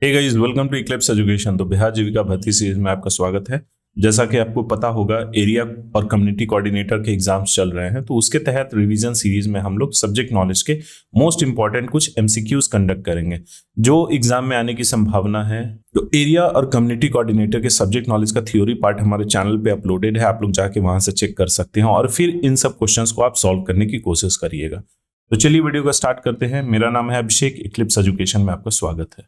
Hey guys, welcome to eclipse education. तो बिहार जीविका भर्ती series में आपका स्वागत है। जैसा कि आपको पता होगा, एरिया और कम्युनिटी कोऑर्डिनेटर के एग्जाम्स चल रहे हैं, तो उसके तहत रिवीजन सीरीज में हम लोग सब्जेक्ट नॉलेज के मोस्ट इंपॉर्टेंट कुछ एमसीक्यूज कंडक्ट करेंगे जो एग्जाम में आने की संभावना है। तो एरिया और कम्युनिटी कोऑर्डिनेटर के सब्जेक्ट नॉलेज का थ्योरी पार्ट हमारे चैनल पे अपलोडेड है, आप लोग जाके वहां से चेक कर सकते हैं और फिर इन सब क्वेश्चंस को आप सॉल्व करने की कोशिश करिएगा। तो चलिए वीडियो को स्टार्ट करते हैं। मेरा नाम है अभिषेक, इक्लिप्स एजुकेशन में आपका स्वागत है।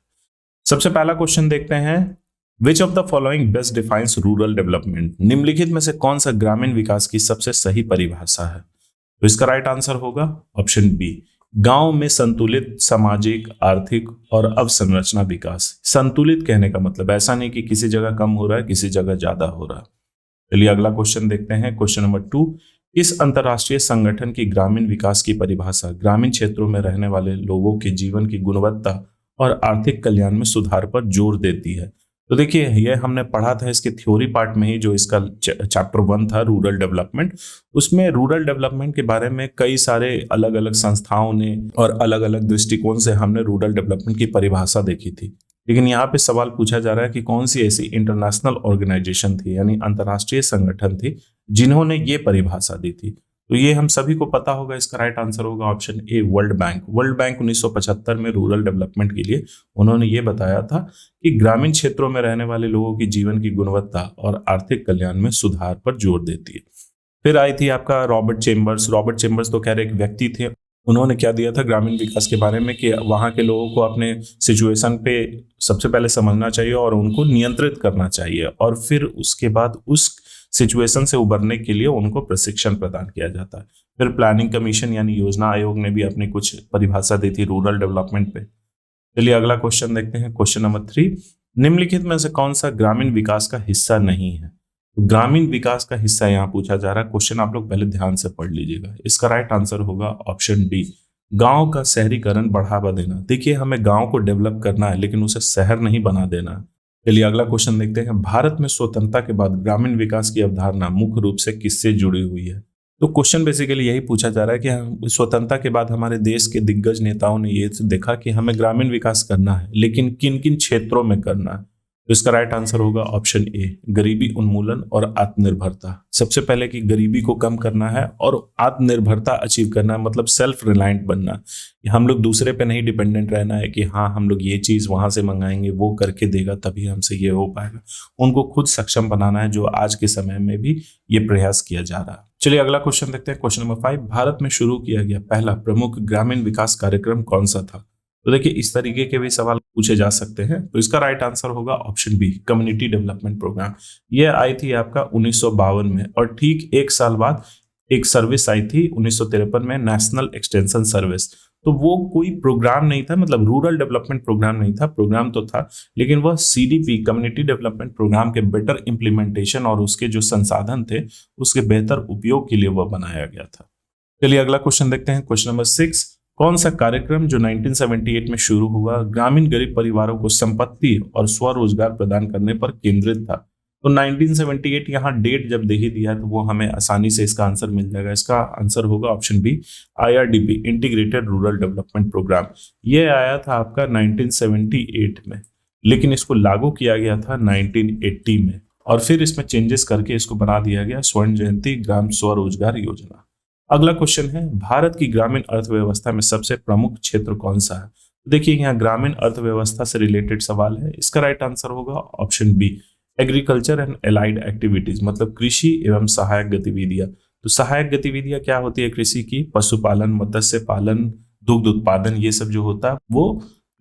सबसे पहला क्वेश्चन देखते हैं, which of the following best defines rural development. निम्नलिखित में से कौन सा ग्रामीण विकास की सबसे सही परिभाषा है? तो इसका राइट आंसर होगा ऑप्शन बी, गांव में संतुलित सामाजिक, आर्थिक और अवसंरचना विकास। संतुलित कहने का मतलब ऐसा नहीं कि किसी जगह कम हो रहा है, किसी जगह ज्यादा हो रहा है। चलिए अगला क्वेश्चन देखते हैं, क्वेश्चन नंबर 2। इस अंतरराष्ट्रीय संगठन की ग्रामीण विकास की परिभाषा ग्रामीण क्षेत्रों में रहने वाले लोगों के जीवन की गुणवत्ता और आर्थिक कल्याण में सुधार पर जोर देती है। तो देखिए, ये हमने पढ़ा था इसके थ्योरी पार्ट में ही, जो इसका चैप्टर 1 था रूरल डेवलपमेंट। उसमें रूरल डेवलपमेंट के बारे में कई सारे अलग अलग संस्थाओं ने और अलग अलग दृष्टिकोण से हमने रूरल डेवलपमेंट की परिभाषा देखी थी। लेकिन यहाँ पे सवाल पूछा जा रहा है कि कौन सी ऐसी इंटरनेशनल ऑर्गेनाइजेशन थी, यानी अंतर्राष्ट्रीय संगठन थी, जिन्होंने ये परिभाषा दी थी। तो ये हम सभी को पता होगा, इसका राइट आंसर होगा option A, world bank. World bank 1975 में रूरल डेवलपमेंट के लिए उन्होंने ये बताया था कि ग्रामीण क्षेत्रों में रहने वाले लोगों की जीवन की गुणवत्ता और आर्थिक कल्याण में सुधार पर जोर देती है। फिर आई थी आपका रॉबर्ट चेम्बर्स। रॉबर्ट चेम्बर्स तो खैर एक व्यक्ति थे। उन्होंने क्या दिया था ग्रामीण विकास के बारे में कि वहाँ के लोगों को अपने सिचुएशन पे सबसे पहले समझना चाहिए और उनको नियंत्रित करना चाहिए, और फिर उसके बाद उस सिचुएशन से उबरने के लिए उनको प्रशिक्षण प्रदान किया जाता है। फिर प्लानिंग कमीशन यानी योजना आयोग ने भी अपनी कुछ परिभाषा दी थी रूरल डेवलपमेंट पे। चलिए अगला क्वेश्चन देखते हैं, क्वेश्चन नंबर 3। निम्नलिखित में से कौन सा ग्रामीण विकास का हिस्सा नहीं है? तो ग्रामीण विकास का हिस्सा यहाँ पूछा जा रहा है। क्वेश्चन आप लोग पहले ध्यान से पढ़ लीजिएगा। इसका राइट आंसर होगा ऑप्शन डी, गांव का शहरीकरण बढ़ावा देना। देखिए, हमें गांव को डेवलप करना है, लेकिन उसे शहर नहीं बना देना है। चलिए अगला क्वेश्चन देखते हैं, भारत में स्वतंत्रता के बाद ग्रामीण विकास की अवधारणा मुख्य रूप से किससे जुड़ी हुई है? तो क्वेश्चन बेसिकली यही पूछा जा रहा है कि स्वतंत्रता के बाद हमारे देश के दिग्गज नेताओं ने ये देखा कि हमें ग्रामीण विकास करना है, लेकिन किन किन क्षेत्रों में करना है। तो इसका राइट आंसर होगा ऑप्शन ए, गरीबी उन्मूलन और आत्मनिर्भरता। सबसे पहले कि गरीबी को कम करना है और आत्मनिर्भरता अचीव करना है, मतलब सेल्फ रिलायंट बनना है। हम लोग दूसरे पे नहीं डिपेंडेंट रहना है कि हाँ हम लोग ये चीज वहां से मंगाएंगे, वो करके देगा तभी हमसे ये हो पाएगा। उनको खुद सक्षम बनाना है, जो आज के समय में भी ये प्रयास किया जा रहा है। चलिए अगला क्वेश्चन देखते हैं, क्वेश्चन नंबर 5। भारत में शुरू किया गया पहला प्रमुख ग्रामीण विकास कार्यक्रम कौन सा था? तो देखिए, इस तरीके के भी सवाल पूछे जा सकते हैं। तो इसका राइट आंसर होगा option B, community development programme. ये आई थी आपका 1952 में, और ठीक एक साल बाद एक सर्विस आई थी 1953 में, नेशनल एक्सटेंशन सर्विस। तो वो कोई प्रोग्राम नहीं था, मतलब रूरल डेवलपमेंट प्रोग्राम नहीं था, प्रोग्राम तो था, लेकिन वह सीडीपी कम्युनिटी डेवलपमेंट प्रोग्राम के बेटर इंप्लीमेंटेशन और उसके जो संसाधन थे उसके बेहतर उपयोग के लिए वह बनाया गया था। चलिए अगला क्वेश्चन देखते हैं, क्वेश्चन नंबर 6। कौन सा कार्यक्रम जो 1978 में शुरू हुआ ग्रामीण गरीब परिवारों को संपत्ति और स्वरोजगार प्रदान करने पर केंद्रित था? तो 1978 यहाँ डेट जब दे ही दिया है तो वो हमें आसानी से इसका आंसर मिल जाएगा। इसका आंसर होगा option B, IRDP, integrated rural development programme. ये आया था आपका 1978 में, लेकिन इसको लागू किया गया था 1980 में, और फिर इसमें चेंजेस करके इसको बना दिया गया स्वर्ण जयंती ग्राम स्वरोजगार योजना। अगला क्वेश्चन है, भारत की ग्रामीण अर्थव्यवस्था में सबसे प्रमुख क्षेत्र कौन सा है? देखिए, यहाँ ग्रामीण अर्थव्यवस्था से रिलेटेड सवाल है। इसका राइट आंसर होगा option B, agriculture and allied activities, मतलब कृषि एवं सहायक गतिविधियां। तो सहायक गतिविधियां क्या होती है कृषि की? पशुपालन, मत्स्य पालन, दुग्ध उत्पादन, ये सब जो होता है वो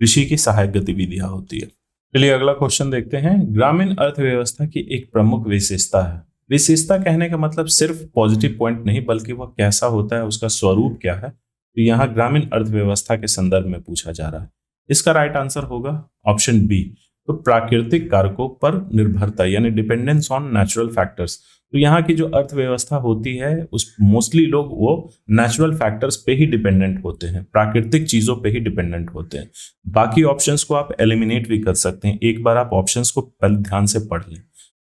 कृषि की सहायक गतिविधियां होती है। चलिए अगला क्वेश्चन देखते हैं, ग्रामीण अर्थव्यवस्था की एक प्रमुख विशेषता है। विशेषता कहने का मतलब सिर्फ पॉजिटिव पॉइंट नहीं, बल्कि वह कैसा होता है, उसका स्वरूप क्या है। तो यहाँ ग्रामीण अर्थव्यवस्था के संदर्भ में पूछा जा रहा है। इसका राइट आंसर होगा ऑप्शन बी, तो प्राकृतिक कारकों पर निर्भरता, यानी डिपेंडेंस ऑन नेचुरल फैक्टर्स। तो यहाँ की जो अर्थव्यवस्था होती है उस मोस्टली लोग वो नेचुरल फैक्टर्स पे ही डिपेंडेंट होते हैं, प्राकृतिक चीजों पे ही डिपेंडेंट होते हैं। बाकी ऑप्शंस को आप एलिमिनेट भी कर सकते हैं, एक बार आप ऑप्शंस को पहले ध्यान से पढ़ लें।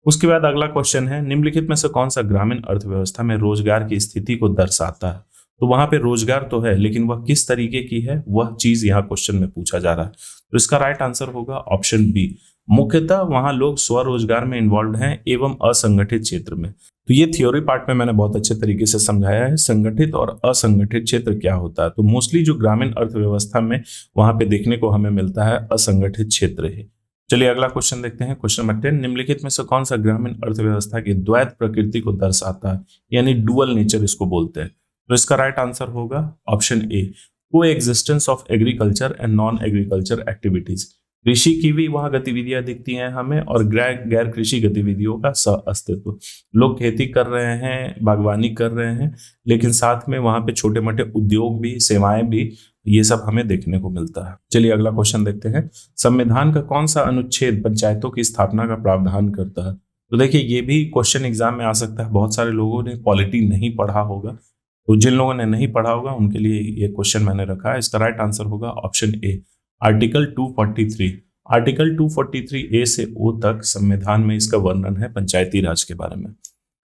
उसके बाद अगला क्वेश्चन है, निम्नलिखित में से कौन सा ग्रामीण अर्थव्यवस्था में रोजगार की स्थिति को दर्शाता है? तो वहां पे रोजगार तो है, लेकिन वह किस तरीके की है, वह चीज यहाँ क्वेश्चन में पूछा जा रहा है। तो इसका राइट आंसर होगा ऑप्शन बी। मुख्यतः वहां लोग स्वरोजगार में इन्वॉल्व हैं एवं असंगठित क्षेत्र में। तो ये थ्योरी पार्ट में मैंने बहुत अच्छे तरीके से समझाया है संगठित और असंगठित क्षेत्र क्या होता है। तो मोस्टली जो ग्रामीण अर्थव्यवस्था में वहां पे देखने को हमें मिलता है असंगठित क्षेत्र है। चलिए अगला क्वेश्चन देखते हैं। क्वेश्चन नंबर 10, निम्नलिखित में से कौन सा ग्रामीण अर्थव्यवस्था की द्वैत प्रकृति को दर्शाता है, यानी डुअल नेचर इसको बोलते हैं। तो इसका राइट आंसर होगा ऑप्शन ए, को existence of agriculture and non agriculture activities. कृषि की भी वहां गतिविधियां दिखती हैं हमें और गैर कृषि गतिविधियों का सह अस्तित्व। लोग खेती कर रहे हैं, बागवानी कर रहे हैं, लेकिन साथ में वहां पे छोटे मोटे उद्योग भी, सेवाएं भी, ये सब हमें देखने को मिलता है। चलिए अगला क्वेश्चन देखते हैं। संविधान का कौन सा अनुच्छेद पंचायतों की स्थापना का प्रावधान करता है। तो देखिए ये भी क्वेश्चन एग्जाम में आ सकता है। बहुत सारे लोगों ने पॉलिटी नहीं पढ़ा होगा, तो जिन लोगों ने नहीं पढ़ा होगा उनके लिए ये क्वेश्चन मैंने रखा है। इसका राइट आंसर होगा ऑप्शन ए, आर्टिकल 243। आर्टिकल 243 ए से ओ तक संविधान में इसका वर्णन है पंचायती राज के बारे में।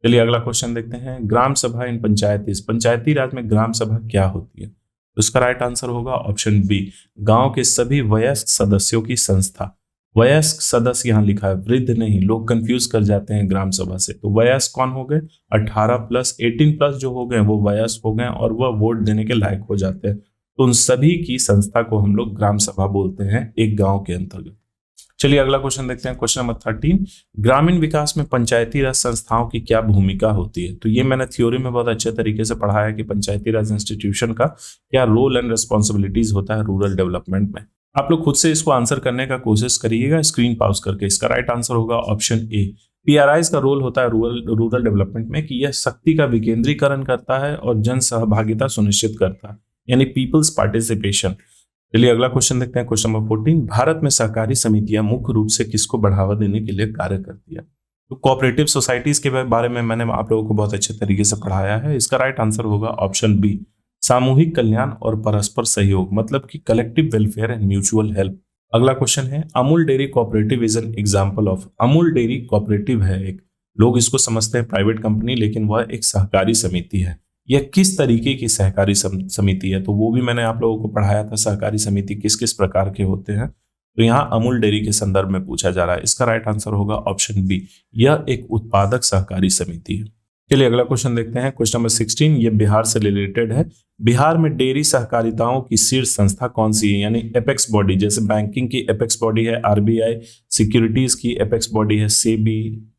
चलिए अगला क्वेश्चन देखते हैं। ग्राम सभा इन पंचायती, पंचायती राज में ग्राम सभा क्या होती है। तो इसका राइट आंसर होगा ऑप्शन बी, गांव के सभी वयस्क सदस्यों की संस्था। वयस्क सदस्य यहाँ लिखा है, वृद्ध नहीं, लोग कंफ्यूज कर जाते हैं ग्राम सभा से। तो वयस्क कौन हो गए, 18+, 18+ जो हो गए वो वयस्क हो गए और वह वोट देने के लायक हो जाते हैं। तो उन सभी की संस्था को हम लोग ग्राम सभा बोलते हैं एक गांव के अंतर्गत। चलिए अगला क्वेश्चन देखते हैं। क्वेश्चन नंबर 13, ग्रामीण विकास में पंचायती राज संस्थाओं की क्या भूमिका होती है। तो ये मैंने थ्योरी में बहुत अच्छे तरीके से पढ़ाया कि पंचायती राज इंस्टीट्यूशन का क्या रोल एंड रिस्पॉन्सिबिलिटीज होता है रूरल डेवलपमेंट में। आप लोग खुद से इसको आंसर करने का कोशिश करिएगा स्क्रीन पॉज करके। इसका राइट आंसर होगा ऑप्शन ए, पीआरआईज का रोल होता है रूरल डेवलपमेंट में कि यह शक्ति का विकेंद्रीकरण करता है और जन सहभागिता सुनिश्चित करता है, यानी पीपल्स पार्टिसिपेशन। चलिए अगला क्वेश्चन देखते हैं। क्वेश्चन नंबर 14, भारत में सहकारी समितियां मुख्य रूप से किसको बढ़ावा देने के लिए कार्य करती है। तो कोऑपरेटिव सोसाइटीज के बारे में मैंने आप लोगों को बहुत अच्छे तरीके से पढ़ाया है। इसका राइट आंसर होगा ऑप्शन बी, सामूहिक कल्याण और परस्पर सहयोग, मतलब कि collective welfare and mutual help. अगला क्वेश्चन है, Amul dairy cooperative is an example of. Amul dairy cooperative है एक, लोग इसको समझते हैं प्राइवेट कंपनी, लेकिन वह एक सहकारी समिति है। यह किस तरीके की सहकारी समिति है, तो वो भी मैंने आप लोगों को पढ़ाया था, सहकारी समिति किस किस प्रकार के होते हैं। तो यहाँ अमूल डेयरी के संदर्भ में पूछा जा रहा है। इसका राइट आंसर होगा ऑप्शन बी, यह एक उत्पादक सहकारी समिति है। चलिए अगला क्वेश्चन देखते हैं। क्वेश्चन नंबर 16, ये बिहार से रिलेटेड है। बिहार में डेयरी सहकारिताओं की शीर्ष संस्था कौन सी है, यानी एपेक्स बॉडी। जैसे बैंकिंग की एपेक्स बॉडी है आरबीआई, सिक्योरिटीज की एपेक्स बॉडी है सेबी,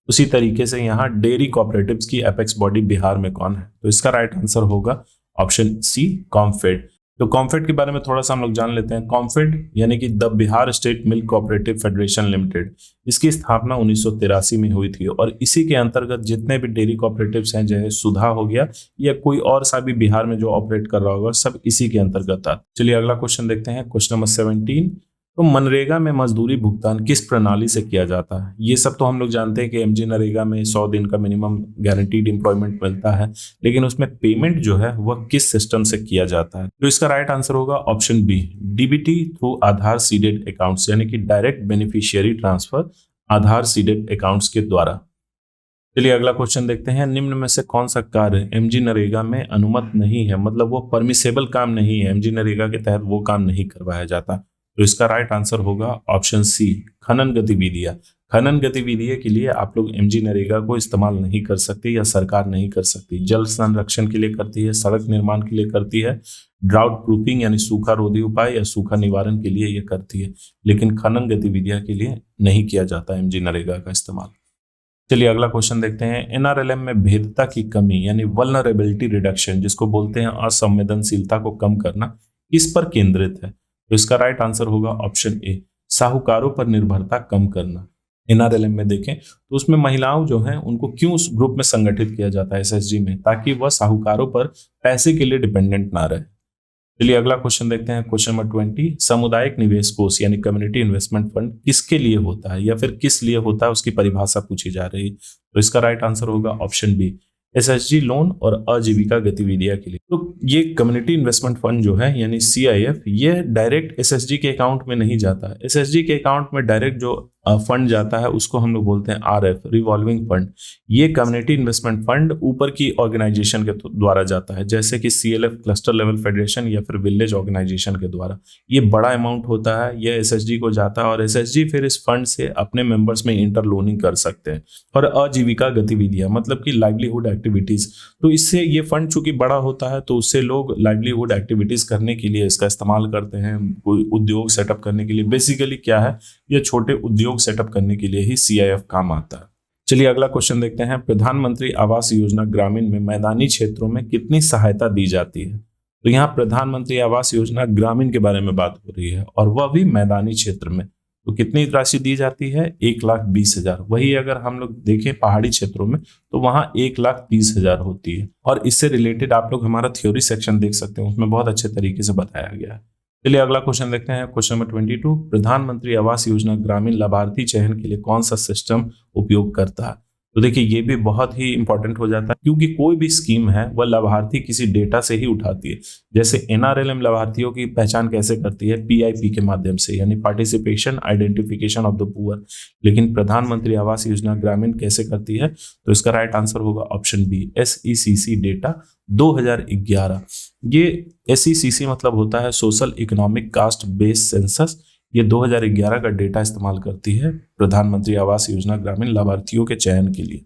उसी तरीके से यहाँ डेयरी कोऑपरेटिव्स की एपेक्स बॉडी बिहार में कौन है। तो इसका राइट आंसर होगा ऑप्शन सी, कॉम्फेड। तो कॉम्फेड के बारे में थोड़ा सा हम लोग जान लेते हैं। कॉम्फेड यानी कि the Bihar state milk cooperative federation limited, इसकी स्थापना 1983 में हुई थी और इसी के अंतर्गत जितने भी डेयरी कोऑपरेटिव्स हैं, जैसे सुधा हो गया या कोई और सा भी बिहार में जो ऑपरेट कर रहा होगा, सब इसी के अंतर्गत आता। चलिए अगला क्वेश्चन देखते हैं। क्वेश्चन नंबर 17, तो मनरेगा में मजदूरी भुगतान किस प्रणाली से किया जाता है। ये सब तो हम लोग जानते हैं कि एमजी नरेगा में 100 दिन का मिनिमम गारंटीड एम्प्लॉयमेंट मिलता है, लेकिन उसमें पेमेंट जो है वह किस सिस्टम से किया जाता है। तो इसका राइट आंसर होगा ऑप्शन बी, डीबीटी थ्रू आधार सीडेड अकाउंट्स, यानी कि डायरेक्ट बेनिफिशियरी ट्रांसफर आधार सीडेड अकाउंट्स के द्वारा। चलिए अगला क्वेश्चन देखते हैं। निम्न में से कौन सा कार्य एमजी नरेगा में अनुमत नहीं है, मतलब वो परमिसेबल काम नहीं है, एमजी नरेगा के तहत वो काम नहीं करवाया जाता। तो इसका राइट आंसर होगा ऑप्शन सी, खनन गतिविधियां। खनन गतिविधियों के लिए आप लोग एमजी नरेगा को इस्तेमाल नहीं कर सकते या सरकार नहीं कर सकती। जल संरक्षण के लिए करती है, सड़क निर्माण के लिए करती है, ड्राउट प्रूफिंग यानी सूखा रोधी उपाय या सूखा निवारण के लिए ये करती है, लेकिन खनन गतिविधियां के लिए नहीं किया जाता एमजी नरेगा का इस्तेमाल। चलिए अगला क्वेश्चन देखते हैं। एनआरएलएम में भेद्यता की कमी यानी वल्नरेबिलिटी रिडक्शन, जिसको बोलते हैं असंवेदनशीलता को कम करना, किस पर केंद्रित है। तो इसका राइट आंसर होगा ऑप्शन ए, साहूकारों पर निर्भरता कम करना। एनआरएलएम में देखें तो उसमें महिलाओं जो हैं उनको क्यों उस ग्रुप में संगठित किया जाता है एसएचजी में, ताकि वह साहूकारों पर पैसे के लिए डिपेंडेंट ना रहे। चलिए अगला क्वेश्चन देखते हैं। क्वेश्चन नंबर 20, सामुदायिक निवेश कोष यानी कम्युनिटी इन्वेस्टमेंट फंड किसके लिए होता है या फिर किस लिए होता है, उसकी परिभाषा पूछी जा रही है। तो इसका राइट आंसर होगा ऑप्शन बी, एसएचजी लोन और आजीविका गतिविधियां के लिए। तो ये कम्युनिटी इन्वेस्टमेंट फंड जो है यानी सीआईएफ, ये डायरेक्ट एसएचजी के अकाउंट में नहीं जाता। एसएचजी के अकाउंट में डायरेक्ट जो फंड जाता है उसको हम लोग बोलते हैं RF, रिवॉल्विंग फंड। ये कम्युनिटी इन्वेस्टमेंट फंड ऊपर की ऑर्गेनाइजेशन के द्वारा जाता है, जैसे कि CLF क्लस्टर लेवल फेडरेशन या फिर विलेज ऑर्गेनाइजेशन के द्वारा। ये बड़ा अमाउंट होता है, यह SHG को जाता है और SHG फिर इस फंड से अपने मेंबर्स में इंटरलोनिंग कर सकते हैं। और आजीविका गतिविधियां मतलब कि लाइवलीहुड एक्टिविटीज, तो इससे ये फंड चूंकि बड़ा होता है तो उससे लोग लाइवलीहुड एक्टिविटीज करने के लिए इसका इस्तेमाल करते हैं, कोई उद्योग सेटअप करने के लिए। बेसिकली क्या है, ये छोटे उद्योग सेटअप करने के लिए ही CIF काम आता है। चलिए अगला क्वेश्चन देखते हैं। प्रधानमंत्री आवास योजना ग्रामीण में मैदानी क्षेत्रों में कितनी सहायता दी जाती है? तो यहाँ प्रधानमंत्री आवास योजना ग्रामीण के बारे में बात हो रही है और वह भी मैदानी क्षेत्र में। तो कितनी राशि दी जाती है? 1,20,000। वही अगर हम लोग देखें पहाड़ी क्षेत्रों में तो वहां 1,30,000 होती है। और इससे रिलेटेड आप लोग हमारा थ्योरी सेक्शन देख सकते हैं, उसमें बहुत अच्छे तरीके से बताया गया है। चलिए अगला क्वेश्चन देखते हैं। क्वेश्चन नंबर 22, प्रधानमंत्री आवास योजना ग्रामीण लाभार्थी चयन के लिए कौन सा सिस्टम उपयोग करता है? तो देखिए ये भी बहुत ही इंपॉर्टेंट हो जाता है, क्योंकि कोई भी स्कीम है वह लाभार्थी किसी डेटा से ही उठाती है। जैसे NRLM लाभार्थियों की पहचान कैसे करती है? PIP के माध्यम से, यानी participation identification of the poor. लेकिन प्रधानमंत्री आवास योजना ग्रामीण कैसे करती है? तो इसका राइट आंसर होगा ऑप्शन बी, SECC डेटा 2011। ये SECC मतलब होता है social economic caste based census. ये 2011 का डेटा इस्तेमाल करती है प्रधानमंत्री आवास योजना ग्रामीण लाभार्थियों के चयन के लिए।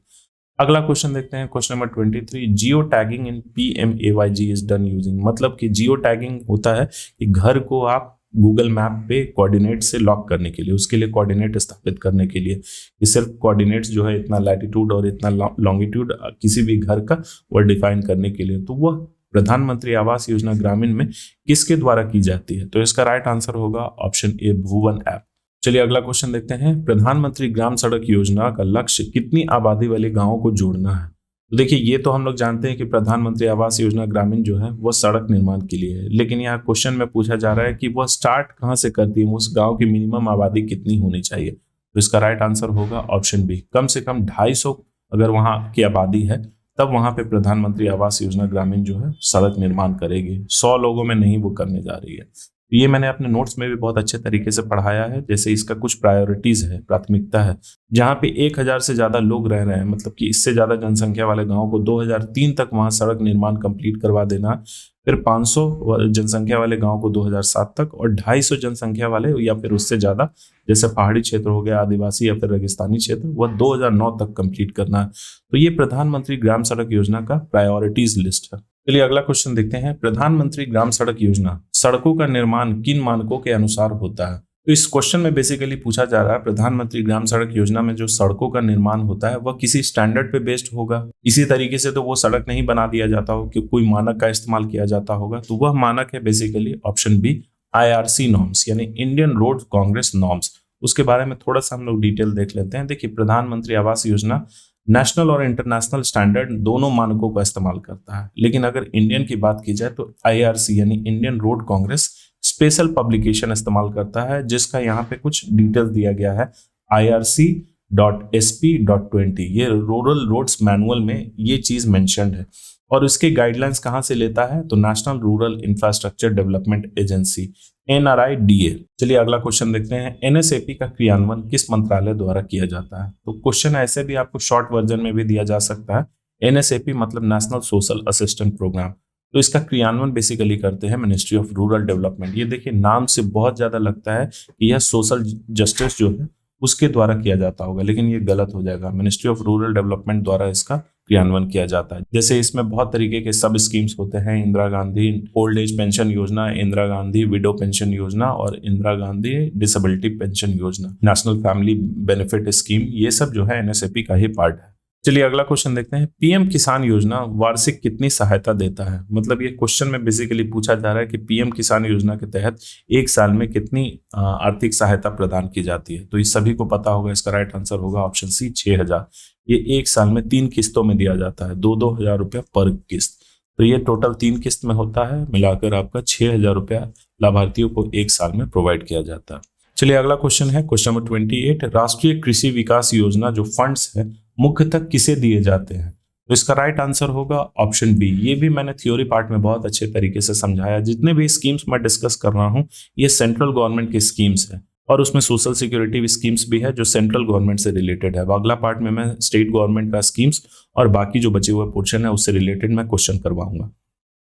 अगला क्वेश्चन देखते हैं। Question number 23, geo tagging in PMAYG is done using. मतलब कि जियो टैगिंग होता है कि घर को आप गूगल मैप पे कोऑर्डिनेट से लॉक करने के लिए, उसके लिए कोऑर्डिनेट स्थापित करने के लिए। ये सिर्फ कोऑर्डिनेट्स जो है इतना लैटिट्यूड और इतना लॉन्गिट्यूड किसी भी घर का वो डिफाइन करने के लिए, तो वह प्रधानमंत्री आवास योजना ग्रामीण में किसके द्वारा की जाती है? तो इसका राइट आंसर होगा ऑप्शन ए, भुवन ऐप। चलिए अगला क्वेश्चन देखते हैं। प्रधानमंत्री ग्राम सड़क योजना का लक्ष्य कितनी आबादी वाले गांवों को जोड़ना है? तो देखिए ये तो हम लोग जानते हैं कि प्रधानमंत्री आवास योजना ग्रामीण जो है वो सड़क निर्माण के लिए है, लेकिन यहाँ क्वेश्चन में पूछा जा रहा है कि वह स्टार्ट कहाँ से करती है, उस गाँव की मिनिमम आबादी कितनी होनी चाहिए? तो इसका राइट आंसर होगा ऑप्शन बी, कम से कम 250 अगर वहाँ की आबादी है तब वहां पे प्रधानमंत्री आवास योजना ग्रामीण जो है सड़क निर्माण करेगी। 100 लोगों में नहीं वो करने जा रही है। ये मैंने अपने नोट्स में भी बहुत अच्छे तरीके से पढ़ाया है। जैसे इसका कुछ प्रायोरिटीज है, प्राथमिकता है, जहां पे 1,000 से ज्यादा लोग रह रहे हैं, मतलब कि इससे ज्यादा जनसंख्या वाले गांव को 2003 तक वहां सड़क निर्माण कंप्लीट करवा देना। फिर 500 जनसंख्या वाले गांव को 2007 तक, और 250 जनसंख्या वाले या फिर उससे ज्यादा, जैसे पहाड़ी क्षेत्र हो गया, आदिवासी या फिर रेगिस्तानी क्षेत्र, वह 2009 तक कंप्लीट करना है। तो ये प्रधानमंत्री ग्राम सड़क योजना का प्रायोरिटीज लिस्ट है। चलिए अगला क्वेश्चन देखते हैं। प्रधानमंत्री ग्राम सड़क योजना सड़कों का निर्माण किन मानकों के अनुसार होता है? तो इस क्वेश्चन में बेसिकली पूछा जा रहा है प्रधानमंत्री ग्राम सड़क योजना में जो सड़कों का निर्माण होता है वह किसी स्टैंडर्ड पे बेस्ड होगा। इसी तरीके से तो वो सड़क नहीं बना दिया जाता हो कि कोई मानक का इस्तेमाल किया जाता होगा। तो वह मानक है basically option B, IRC norms, यानी इंडियन रोड कांग्रेस नॉर्म्स। उसके बारे में थोड़ा सा हम लोग डिटेल देख लेते हैं। देखिए प्रधानमंत्री आवास योजना नेशनल और इंटरनेशनल स्टैंडर्ड दोनों मानकों का इस्तेमाल करता है, लेकिन अगर इंडियन की बात की जाए तो IRC यानी Indian road Congress special publication इस्तेमाल करता है, जिसका यहाँ पे कुछ डिटेल्स दिया गया है। IRC.SP.20 ये रूरल रोड्स मैनुअल में ये चीज मेंशन्ड है। और इसके गाइडलाइंस कहाँ से लेता है? तो national rural infrastructure development agency, NRIDA। चलिए अगला क्वेश्चन देखते हैं। NSAP का क्रियान्वयन किस मंत्रालय द्वारा किया जाता है? तो क्वेश्चन ऐसे भी आपको शॉर्ट वर्जन में भी दिया जा सकता है। NSAP मतलब नेशनल सोशल असिस्टेंट प्रोग्राम। तो इसका क्रियान्वयन बेसिकली करते हैं मिनिस्ट्री ऑफ रूरल डेवलपमेंट। ये देखिए नाम से बहुत ज्यादा लगता है कि यह सोशल जस्टिस जो है उसके द्वारा किया जाता होगा, लेकिन ये गलत हो जाएगा। मिनिस्ट्री ऑफ रूरल डेवलपमेंट द्वारा इसका क्रियान्वयन किया जाता है। जैसे इसमें बहुत तरीके के सब स्कीम्स होते हैं, Indira Gandhi old age pension योजना, इंदिरा गांधी विडो पेंशन योजना और इंदिरा गांधी डिसेबिलिटी पेंशन योजना, नेशनल फैमिली बेनिफिट स्कीम, ये सब जो है NSAP का ही पार्ट है। चलिए अगला क्वेश्चन देखते हैं। PM किसान योजना वार्षिक कितनी सहायता देता है? मतलब ये क्वेश्चन में बेसिकली पूछा जा रहा है कि PM किसान योजना के तहत एक साल में कितनी आर्थिक सहायता प्रदान की जाती है? तो इस सभी को पता होगा, इसका राइट आंसर होगा ऑप्शन सी, 6,000। ये एक साल में 3 किस्तों में दिया जाता है, 2-2 हजार रुपया पर किस्त। तो ये टोटल 3 किस्त में होता है, मिलाकर आपका 6,000 रुपया लाभार्थियों को एक साल में प्रोवाइड किया जाता है। चलिए अगला क्वेश्चन है क्वेश्चन नंबर 28। राष्ट्रीय कृषि विकास योजना जो फंड्स है मुख्यतः किसे दिए जाते हैं? तो इसका राइट आंसर होगा ऑप्शन बी। ये भी मैंने थ्योरी पार्ट में बहुत अच्छे तरीके से समझाया। जितने भी स्कीम्स मैं डिस्कस कर रहा हूँ ये सेंट्रल गवर्नमेंट की स्कीम्स है, और उसमें सोशल सिक्योरिटी स्कीम्स भी है जो सेंट्रल गवर्नमेंट से रिलेटेड है। अगला पार्ट में मैं स्टेट गवर्नमेंट का स्कीम्स और बाकी जो बचे हुए पोर्शन है उससे रिलेटेड मैं क्वेश्चन करवाऊंगा।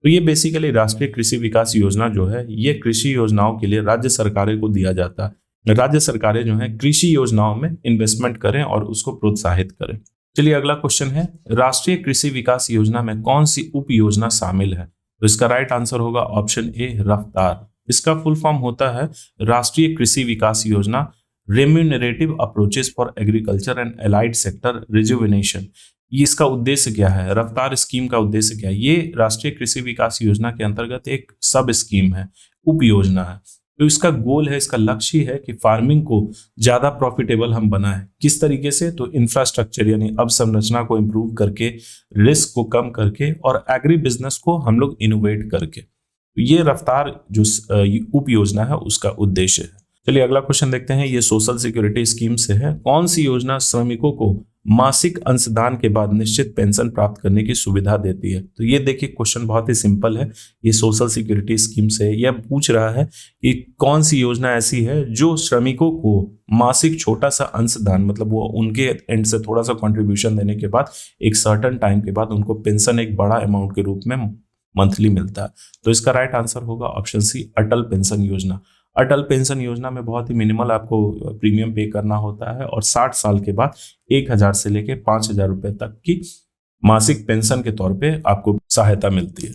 तो ये बेसिकली राष्ट्रीय कृषि विकास योजना जो है ये कृषि योजनाओं के लिए राज्य सरकारें को दिया जाता है। राज्य सरकारें जो है कृषि योजनाओं में इन्वेस्टमेंट करें और उसको प्रोत्साहित करें। चलिए अगला क्वेश्चन है, राष्ट्रीय कृषि विकास योजना में कौन सी उप योजना शामिल है? तो इसका राइट आंसर होगा ऑप्शन ए रफ्तार। इसका फुल फॉर्म होता है राष्ट्रीय कृषि विकास योजना, remunerative approaches for agriculture and allied sector rejuvenation. ये इसका उद्देश्य क्या है? रफ्तार स्कीम का उद्देश्य क्या है? ये राष्ट्रीय कृषि विकास योजना के अंतर्गत एक सब स्कीम है, उप योजना है। तो इसका गोल है, इसका लक्ष्य है कि फार्मिंग को ज्यादा प्रॉफिटेबल हम बनाएं। किस तरीके से? तो इंफ्रास्ट्रक्चर यानी अवसंरचना को इम्प्रूव करके, रिस्क को कम करके और एग्री बिजनेस को हम लोग इनोवेट करके। तो ये रफ्तार जो उप योजना है उसका उद्देश्य है। चलिए अगला क्वेश्चन देखते हैं, ये सोशल सिक्योरिटी स्कीम से है। कौन सी योजना श्रमिकों को मासिक अंशदान के बाद निश्चित पेंशन प्राप्त करने की सुविधा देती है? तो ये देखिए क्वेश्चन बहुत ही सिंपल है। ये सोशल सिक्योरिटी स्कीम से यह पूछ रहा है कि कौन सी योजना ऐसी है जो श्रमिकों को मासिक छोटा सा अंशदान, मतलब वो उनके एंड से थोड़ा सा कंट्रीब्यूशन देने के बाद एक सर्टेन टाइम के बाद उनको पेंशन एक बड़ा अमाउंट के रूप में मंथली मिलता है। तो इसका राइट आंसर होगा ऑप्शन सी अटल पेंशन योजना। अटल पेंशन योजना में बहुत ही मिनिमल आपको प्रीमियम पे करना होता है और 60 साल के बाद 1000 से लेके 5000 रुपए तक की मासिक पेंशन के तौर पे आपको सहायता मिलती है।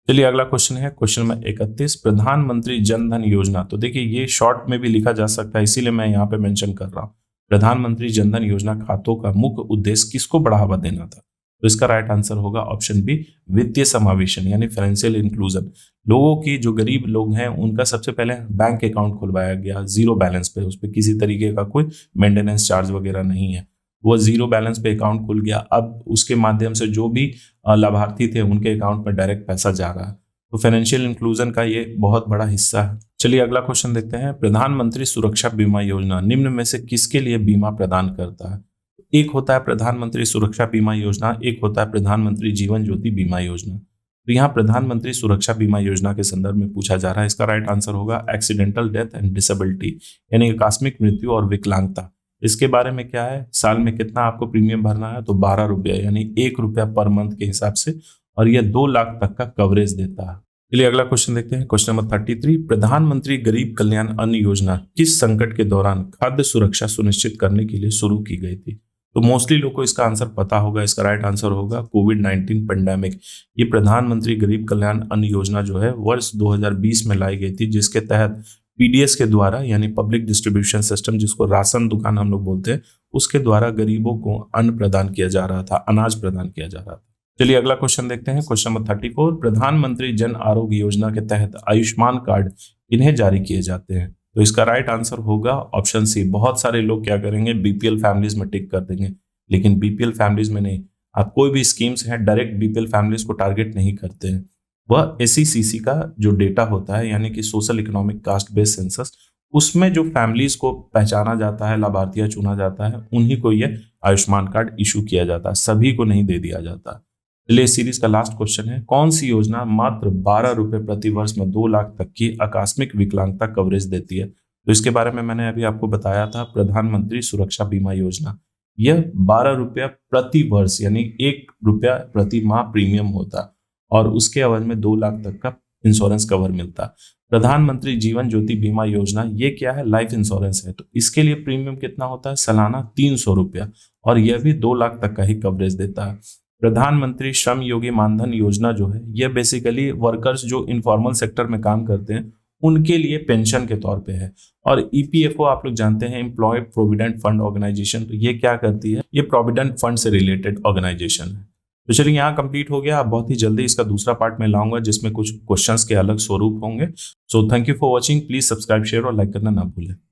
चलिए अगला क्वेश्चन है, क्वेश्चन नंबर 31, प्रधानमंत्री जन धन योजना। तो देखिए ये शॉर्ट में भी लिखा जा सकता है, इसीलिए मैं यहाँ पे मेंशन कर रहा हूँ। प्रधानमंत्री जन धन योजना खातों का मुख्य उद्देश्य किसको बढ़ावा देना था? तो इसका राइट आंसर होगा ऑप्शन बी वित्तीय समावेशन यानी फाइनेंशियल इंक्लूजन। लोगों की जो गरीब लोग हैं उनका सबसे पहले बैंक अकाउंट खुलवाया गया जीरो बैलेंस पे, उस पर किसी तरीके का कोई मेंटेनेंस चार्ज वगैरह नहीं है, वो जीरो बैलेंस पे अकाउंट खुल गया। अब उसके माध्यम से जो भी लाभार्थी थे उनके अकाउंट में डायरेक्ट पैसा जा रहा है। तो फाइनेंशियल इंक्लूजन का ये बहुत बड़ा हिस्सा है। चलिए अगला क्वेश्चन देखते हैं, प्रधानमंत्री सुरक्षा बीमा योजना निम्न में से किसके लिए बीमा प्रदान करता है? एक होता है प्रधानमंत्री सुरक्षा बीमा योजना, एक होता है प्रधानमंत्री जीवन ज्योति बीमा योजना। तो यहाँ प्रधानमंत्री सुरक्षा बीमा योजना के संदर्भ में पूछा जा रहा है। इसका राइट आंसर होगा एक्सीडेंटल डेथ एंड डिसेबिलिटी यानी आकस्मिक मृत्यु और विकलांगता। इसके बारे में क्या है, साल में कितना आपको प्रीमियम भरना है? तो 12 रुपया यानी 1 रुपया पर मंथ के हिसाब से, और यह 2 लाख तक का कवरेज देता है। चलिए अगला क्वेश्चन देखते हैं, क्वेश्चन नंबर 33, प्रधानमंत्री गरीब कल्याण अन्न योजना किस संकट के दौरान खाद्य सुरक्षा सुनिश्चित करने के लिए शुरू की गई थी? तो मोस्टली लोग को इसका आंसर पता होगा। इसका राइट आंसर होगा कोविड-19 पेंडेमिक। ये प्रधानमंत्री गरीब कल्याण अन्न योजना जो है वर्ष 2020 में लाई गई थी, जिसके तहत पीडीएस के द्वारा यानी पब्लिक डिस्ट्रीब्यूशन सिस्टम, जिसको राशन दुकान हम लोग बोलते हैं, उसके द्वारा गरीबों को अन्न प्रदान किया जा रहा था, अनाज प्रदान किया जा रहा था। चलिए अगला क्वेश्चन देखते हैं, क्वेश्चन नंबर 34, प्रधानमंत्री जन आरोग्य योजना के तहत आयुष्मान कार्ड इन्हें जारी किए जाते हैं? तो इसका राइट आंसर होगा ऑप्शन सी। बहुत सारे लोग क्या करेंगे, बीपीएल फैमिलीज में टिक कर देंगे, लेकिन बीपीएल फैमिलीज में नहीं। आप कोई भी स्कीम्स हैं डायरेक्ट बीपीएल फैमिलीज को टारगेट नहीं करते हैं। वह एसईसीसी का जो डेटा होता है यानी कि social economic caste based census, उसमें जो फैमिलीज को पहचाना जाता है, लाभार्थियां चुना जाता है, उन्हीं को यह आयुष्मान कार्ड इशू किया जाता है, सभी को नहीं दे दिया जाता। चलिए सीरीज का लास्ट क्वेश्चन है, कौन सी योजना मात्र 12 रुपए प्रति वर्ष में 2 लाख तक की आकस्मिक विकलांगता कवरेज देती है? तो इसके बारे में मैंने अभी आपको बताया था, प्रधानमंत्री सुरक्षा बीमा योजना। यह 12 रुपया प्रति वर्ष यानी 1 रुपया प्रति माह प्रीमियम होता और उसके अवधि में 2 लाख तक का इंश्योरेंस कवर मिलता। प्रधानमंत्री जीवन ज्योति बीमा योजना ये क्या है, लाइफ इंश्योरेंस है। तो इसके लिए प्रीमियम कितना होता है, सालाना 300 रुपया, और यह भी 2 लाख तक का ही कवरेज देता है। प्रधानमंत्री श्रम योगी मानधन योजना जो है यह बेसिकली वर्कर्स जो इनफॉर्मल सेक्टर में काम करते हैं उनके लिए पेंशन के तौर पे है। और ईपीएफओ आप लोग जानते हैं, एम्प्लॉय प्रोविडेंट फंड ऑर्गेनाइजेशन, तो ये क्या करती है, ये प्रोविडेंट फंड से रिलेटेड ऑर्गेनाइजेशन है। तो चलिए यहाँ कंप्लीट हो गया। अब बहुत ही जल्दी इसका दूसरा पार्ट में लाऊंगा जिसमें कुछ क्वेश्चंस के अलग स्वरूप होंगे। So thank you for watching, please subscribe, share और लाइक करना ना भूलें।